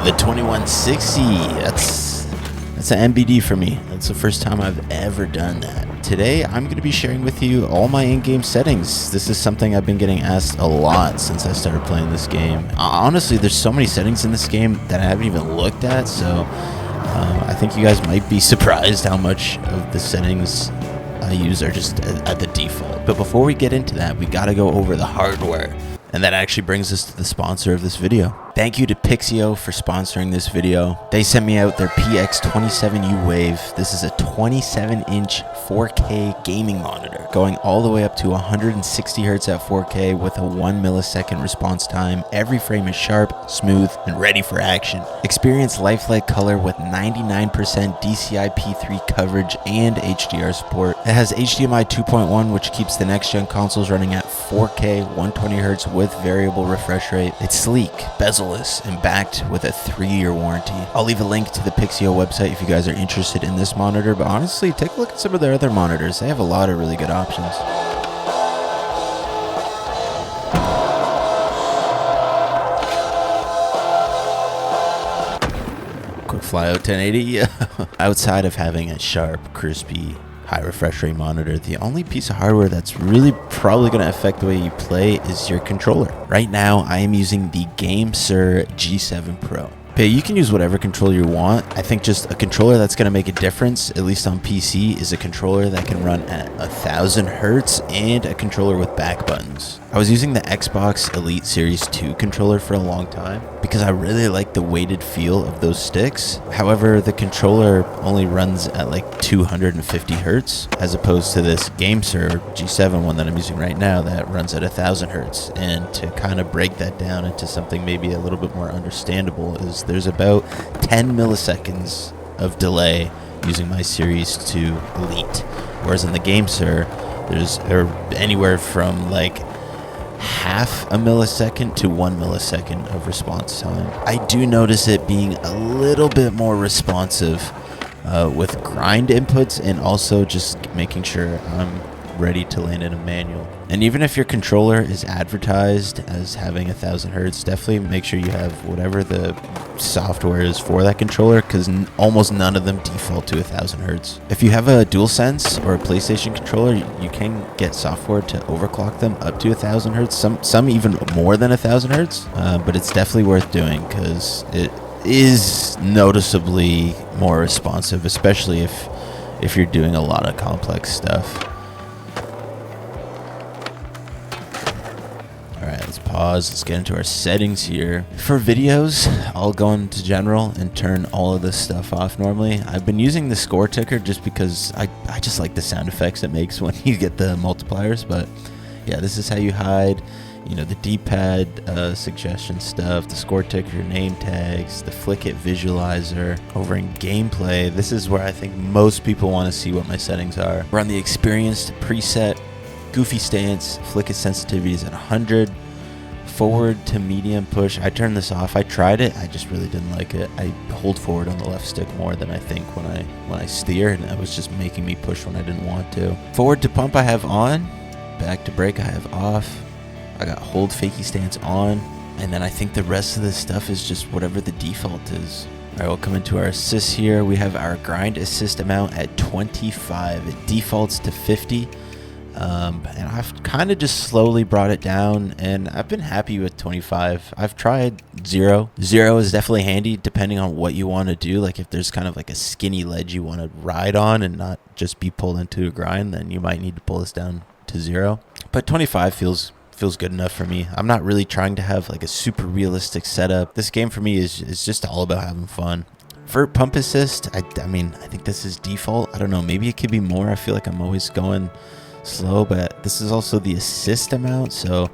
the 2160. That's an MBD for me. That's the first time I've ever done that. Today, I'm going to be sharing with you all my in-game settings. This is something I've been getting asked a lot since I started playing this game. Honestly, there's so many settings in this game that I haven't even looked at, so I think you guys might be surprised how much of the settings I use are just at the default. But before we get into that, we got to go over the hardware. And that actually brings us to the sponsor of this video. Thank you to Pixio for sponsoring this video. They sent me out their PX27U Wave. This is a 27-inch 4K gaming monitor, going all the way up to 160 Hz at 4K with a 1 millisecond response time. Every frame is sharp, smooth, and ready for action. Experience lifelike color with 99% DCI P3 coverage and HDR support. It has HDMI 2.1, which keeps the next-gen consoles running at 4K 120 Hz with variable refresh rate. It's sleek, bezel-less, and backed with a 3-year warranty. I'll leave a link to the Pixio website if you guys are interested in this monitor, but honestly, take a look at some of their other monitors. They have a lot of really good options. Quick flyout 1080. Outside of having a sharp, crispy, high refresh rate monitor, the only piece of hardware that's really probably going to affect the way you play is your controller. Right now, I am using the GameSir G7 Pro. Okay, you can use whatever controller you want. I think just a controller that's going to make a difference, at least on PC, is a controller that can run at 1000 Hertz and a controller with back buttons. I was using the Xbox Elite Series 2 controller for a long time because I really like the weighted feel of those sticks. However, the controller only runs at like 250 Hertz as opposed to this GameSir G7 one that I'm using right now that runs at 1000 Hertz. And to kind of break that down into something maybe a little bit more understandable is there's about 10 milliseconds of delay using my Series 2 Elite. Whereas in the GameSir, there's anywhere from like half a millisecond to 1 millisecond of response time. I do notice it being a little bit more responsive with grind inputs and also just making sure I'm ready to land in a manual. And even if your controller is advertised as having 1000 Hertz, definitely make sure you have whatever the software is for that controller, because almost none of them default to 1000 Hertz. If you have a DualSense or a PlayStation controller, you can get software to overclock them up to 1000 Hertz, some even more than 1000 Hertz, but it's definitely worth doing because it is noticeably more responsive, especially if you're doing a lot of complex stuff. Alright, let's pause. Let's get into our settings here. For videos, I'll go into general and turn all of this stuff off normally. I've been using the score ticker just because I just like the sound effects it makes when you get the multipliers. But yeah, this is how you hide, the D-pad suggestion stuff, the score ticker, name tags, the flick it visualizer. Over in gameplay, this is where I think most people want to see what my settings are. We're on the experienced preset. Goofy stance, flick it sensitivity is at 100. Forward to medium push. I turned this off. I tried it. I just really didn't like it. I hold forward on the left stick more than I think when I steer, and that was just making me push when I didn't want to. Forward to pump I have on. Back to brake I have off. I got hold fakie stance on. And then I think the rest of this stuff is just whatever the default is. Alright, we'll come into our assists here. We have our grind assist amount at 25. It defaults to 50. And I've kind of just slowly brought it down, and I've been happy with 25. I've tried 0. 0 is definitely handy depending on what you want to do. Like if there's kind of like a skinny ledge you want to ride on and not just be pulled into a grind, then you might need to pull this down to 0. But 25 feels good enough for me. I'm not really trying to have like a super realistic setup. This game for me is just all about having fun. For pump assist, I mean, I think this is default. I don't know, maybe it could be more. I feel like I'm always going slow, but this is also the assist amount, so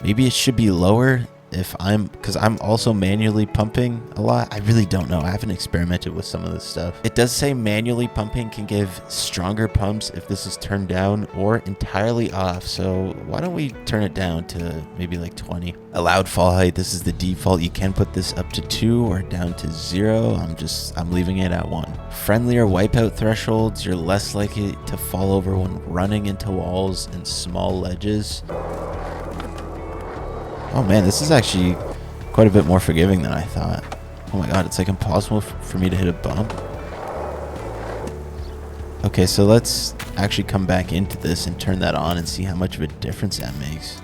maybe it should be lower because I'm also manually pumping a lot. I really don't know. I haven't experimented with some of this stuff. It does say manually pumping can give stronger pumps if this is turned down or entirely off. So why don't we turn it down to maybe like 20. Allowed fall height. This is the default. You can put this up to 2 or down to 0. I'm leaving it at 1. Friendlier wipeout thresholds. You're less likely to fall over when running into walls and small ledges. Oh man, this is actually quite a bit more forgiving than I thought. Oh my god, it's like impossible for me to hit a bump. Okay, so let's actually come back into this and turn that on and see how much of a difference that makes.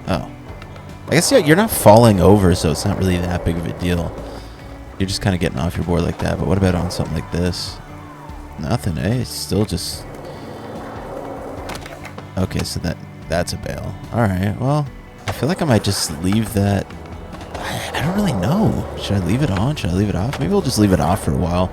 Oh. I guess, yeah, you're not falling over, so it's not really that big of a deal. You're just kind of getting off your board like that. But what about on something like this? Nothing, eh? It's still just... Okay, so that's a bail. Alright, well, I feel like I might just leave that... I don't really know. Should I leave it on? Should I leave it off? Maybe we'll just leave it off for a while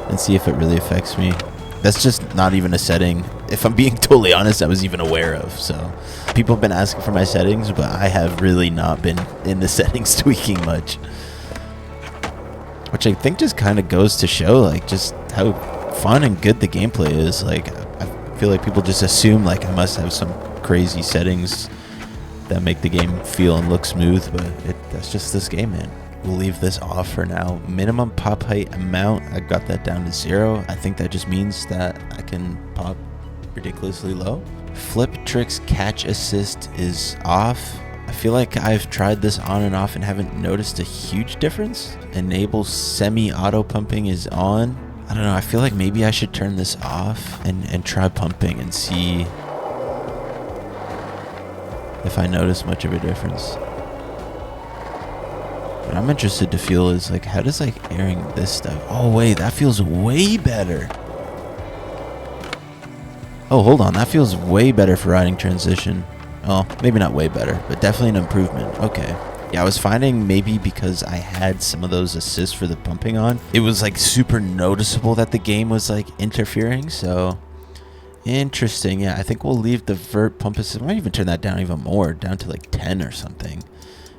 and see if it really affects me. That's just not even a setting, if I'm being totally honest, I was even aware of. So people have been asking for my settings, but I have really not been in the settings tweaking much. Which I think just kind of goes to show, like, just how fun and good the gameplay is. Like, I feel like people just assume, like, I must have some crazy settings that make the game feel and look smooth, but that's just this game, man. We'll leave this off for now. Minimum pop height amount, I got that down to 0. I think that just means that I can pop ridiculously low. Flip tricks catch assist is off. I feel like I've tried this on and off and haven't noticed a huge difference. Enable semi-auto pumping is on. I don't know, I feel like maybe I should turn this off and try pumping and see if I notice much of a difference. What I'm interested to feel is, like, how does, like, airing this stuff... Oh, wait, that feels way better. Oh, hold on, that feels way better for riding transition. Oh, maybe not way better, but definitely an improvement. Okay. Yeah, I was finding maybe because I had some of those assists for the pumping on, it was, like, super noticeable that the game was, like, interfering, so... Interesting. Yeah, I think we'll leave the vert pump assist. I might even turn that down even more, down to like 10 or something.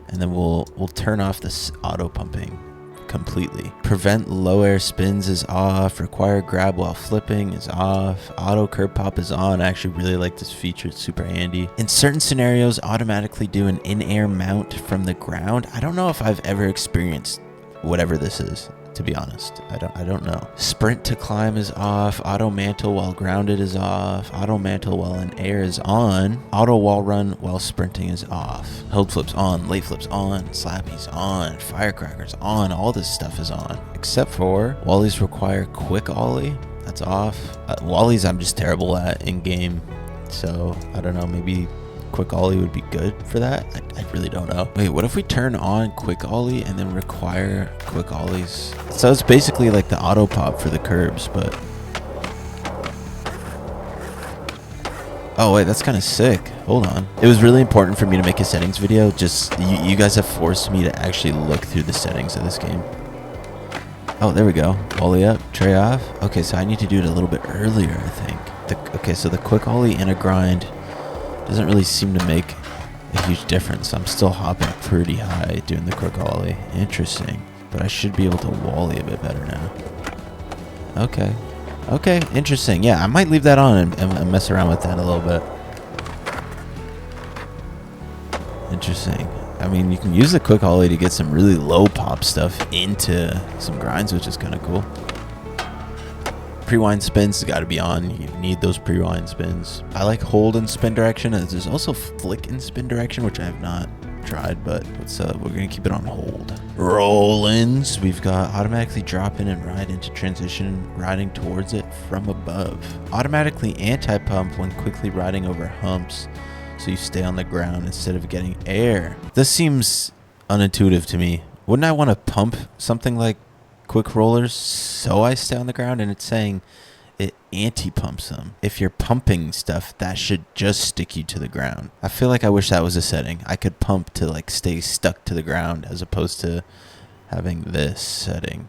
And then we'll turn off this auto pumping completely. Prevent low air spins is off. Require grab while flipping is off. Auto curb pop is on. I actually really like this feature. It's super handy. In certain scenarios, automatically do an in-air mount from the ground. I don't know if I've ever experienced whatever this is, to be honest. I don't know. Sprint to climb is off. Auto mantle while grounded is off. Auto mantle while in air is on. Auto wall run while sprinting is off. Held flips on. Late flips on. Slappies on. Firecrackers on. All this stuff is on. Except for Wallies require quick ollie. That's off. Wallies I'm just terrible at in game. So I don't know. Maybe quick ollie would be good for that. I really don't know. Wait, what if we turn on quick ollie and then require quick ollies? So it's basically like the auto pop for the curbs, but... Oh wait, that's kind of sick. Hold on. It was really important for me to make a settings video. Just, you guys have forced me to actually look through the settings of this game. Oh, there we go. Ollie up, tray off. Okay, so I need to do it a little bit earlier, I think. Okay, so the quick ollie in a grind doesn't really seem to make a huge difference. I'm still hopping pretty high doing the quick ollie. Interesting. But I should be able to wally a bit better now. Okay. Okay, interesting. Yeah, I might leave that on and mess around with that a little bit. Interesting. I mean, you can use the quick ollie to get some really low pop stuff into some grinds, which is kind of cool. Pre-wind spins got to be on. You need those pre-wind spins. I like hold and spin direction. There's also flick and spin direction, which I have not tried, but we're going to keep it on hold. Roll-ins. We've got automatically drop in and ride into transition, riding towards it from above. Automatically anti-pump when quickly riding over humps, so you stay on the ground instead of getting air. This seems unintuitive to me. Wouldn't I want to pump something like quick rollers so I stay on the ground? And it's saying it anti-pumps them. If you're pumping stuff, that should just stick you to the ground. I feel like I wish that was a setting. I could pump to like stay stuck to the ground as opposed to having this setting.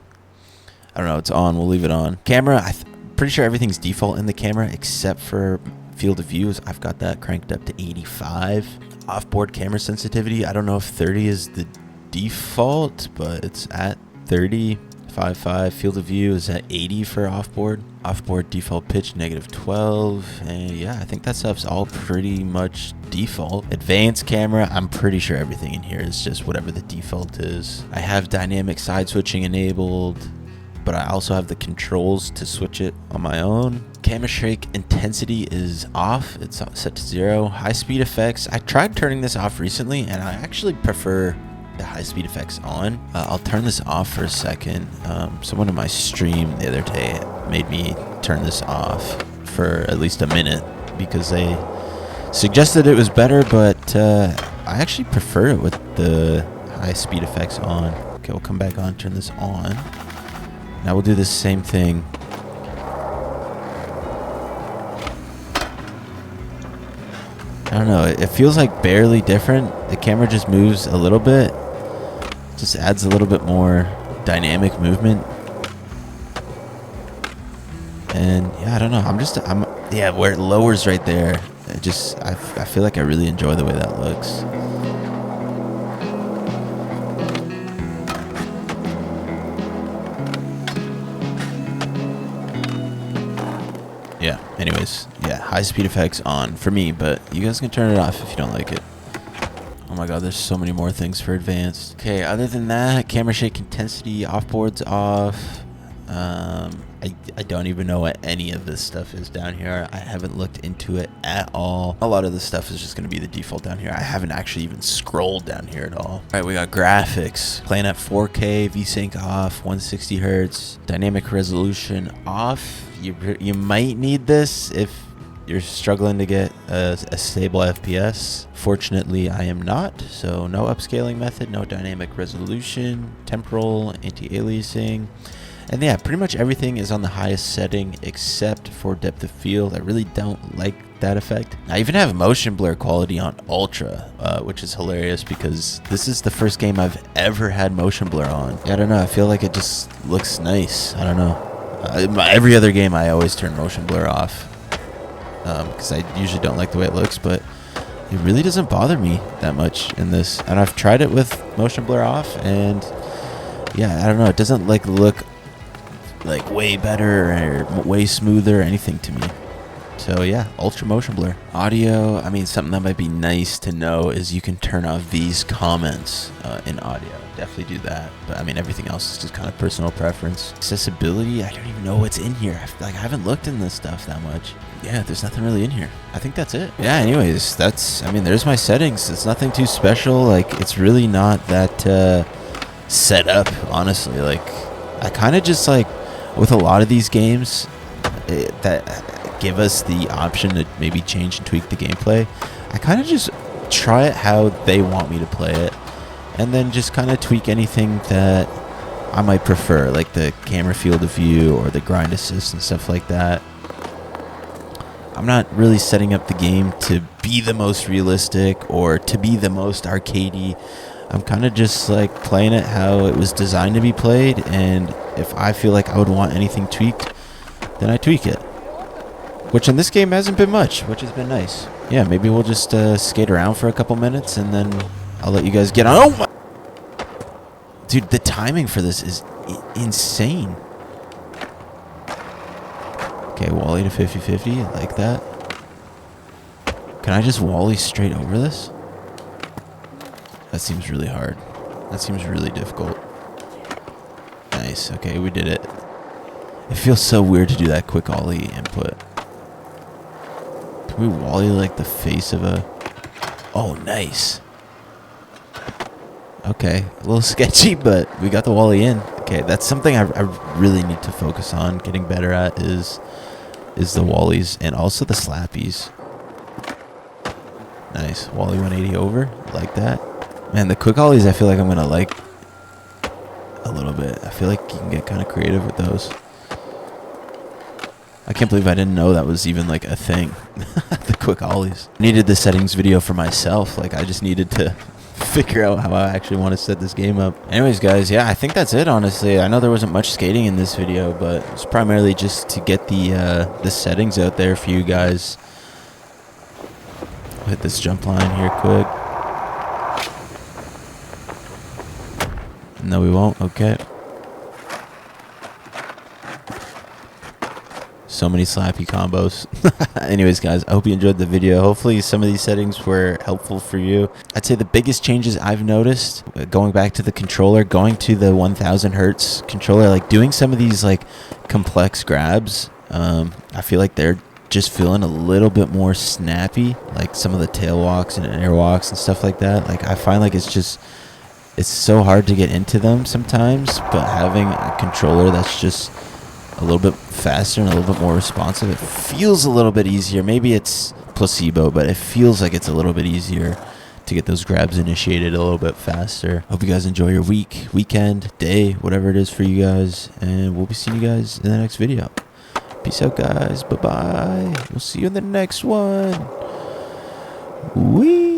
I don't know, it's on. We'll leave it on. Camera, pretty sure everything's default in the camera except for field of views. I've got that cranked up to 85. Offboard camera sensitivity, I don't know if 30 is the default, but it's at 30. 5.5. Field of view is at 80 for offboard. Offboard default pitch -12. And yeah, I think that stuff's all pretty much default. Advanced camera, I'm pretty sure everything in here is just whatever the default is. I have dynamic side switching enabled, but I also have the controls to switch it on my own. camera shake intensity is off. It's set to 0. High speed effects. I tried turning this off recently, and I actually prefer the high speed effects on. I'll turn this off for a second. Someone in my stream the other day made me turn this off for at least a minute because they suggested it was better, but I actually prefer it with the high speed effects on. Okay, we'll come back on, turn this on. Now we'll do the same thing. I don't know, it feels like barely different. The camera just moves a little bit. Just adds a little bit more dynamic movement. And yeah, I don't know. Yeah, where it lowers right there. I feel like I really enjoy the way that looks. Yeah, anyways, yeah, high speed effects on for me, but you guys can turn it off if you don't like it. Oh my god, there's so many more things for advanced. Okay, other than that, camera shake intensity, offboard's off. I don't even know what any of this stuff is down here. I haven't looked into it at all. A lot of this stuff is just going to be the default down here. I haven't actually even scrolled down here at all. All right, we got graphics. Playing at 4K, VSync off, 160 hertz, dynamic resolution off. You might need this if you're struggling to get a stable FPS. Fortunately, I am not, so no upscaling method, no dynamic resolution, temporal, anti-aliasing. And yeah, pretty much everything is on the highest setting except for depth of field. I really don't like that effect. I even have motion blur quality on ultra, which is hilarious because this is the first game I've ever had motion blur on. I don't know, I feel like it just looks nice. I don't know. Every other game I always turn motion blur off because I usually don't like the way it looks, but it really doesn't bother me that much in this. And I've tried it with motion blur off, and yeah, I don't know, it doesn't like look like way better or way smoother or anything to me. So yeah, ultra motion blur. Audio, I mean, something that might be nice to know is you can turn off these comments in audio. Definitely do that. But I mean, everything else is just kind of personal preference. Accessibility, I don't even know what's in here. I haven't looked in this stuff that much. Yeah, there's nothing really in here. I think that's it. Yeah, anyways, there's my settings. It's nothing too special. Like, it's really not that set up, honestly. Like, I kind of just like, with a lot of these games that give us the option to maybe change and tweak the gameplay, I kind of just try it how they want me to play it, and then just kind of tweak anything that I might prefer, like the camera field of view or the grind assist and stuff like that. I'm not really setting up the game to be the most realistic or to be the most arcadey. I'm kind of just like playing it how it was designed to be played, and if I feel like I would want anything tweaked, then I tweak it. Which in this game hasn't been much, which has been nice. Yeah, maybe we'll just skate around for a couple minutes, and then I'll let you guys get on. Oh my! Dude, the timing for this is insane. Okay, Wally to 50-50, I like that. Can I just Wally straight over this? That seems really hard. That seems really difficult. Nice. Okay, we did it. It feels so weird to do that quick ollie input. Can we Wally like the face of a... Oh, nice. Okay, a little sketchy, but we got the Wally in. Okay, that's something I really need to focus on getting better at is the Wallies and also the slappies. Nice. Wally 180 over. Like that. Man, the quick ollies I feel like I'm going to like a little bit. I feel like you can get kind of creative with those. I can't believe I didn't know that was even like a thing. The quick ollies. I needed the settings video for myself. Like, I just needed to figure out how I actually want to set this game up. Anyways, guys, yeah, I think that's it, honestly. I know there wasn't much skating in this video, but it's primarily just to get the settings out there for you guys. I'll hit this jump line here quick. No, we won't. Okay. So many slappy combos. Anyways, guys, I hope you enjoyed the video. Hopefully some of these settings were helpful for you. I'd say the biggest changes I've noticed, going back to the controller, going to the 1000 hertz controller, like doing some of these like complex grabs I feel like they're just feeling a little bit more snappy, like some of the tail walks and air walks and stuff like that. Like I find like it's so hard to get into them sometimes, but having a controller that's just a little bit faster and a little bit more responsive, it feels a little bit easier. Maybe it's placebo, but it feels like it's a little bit easier to get those grabs initiated a little bit faster. Hope you guys enjoy your weekend, day, whatever it is for you guys, and we'll be seeing you guys in the next video. Peace out, guys. Bye-bye. We'll see you in the next one. Wee.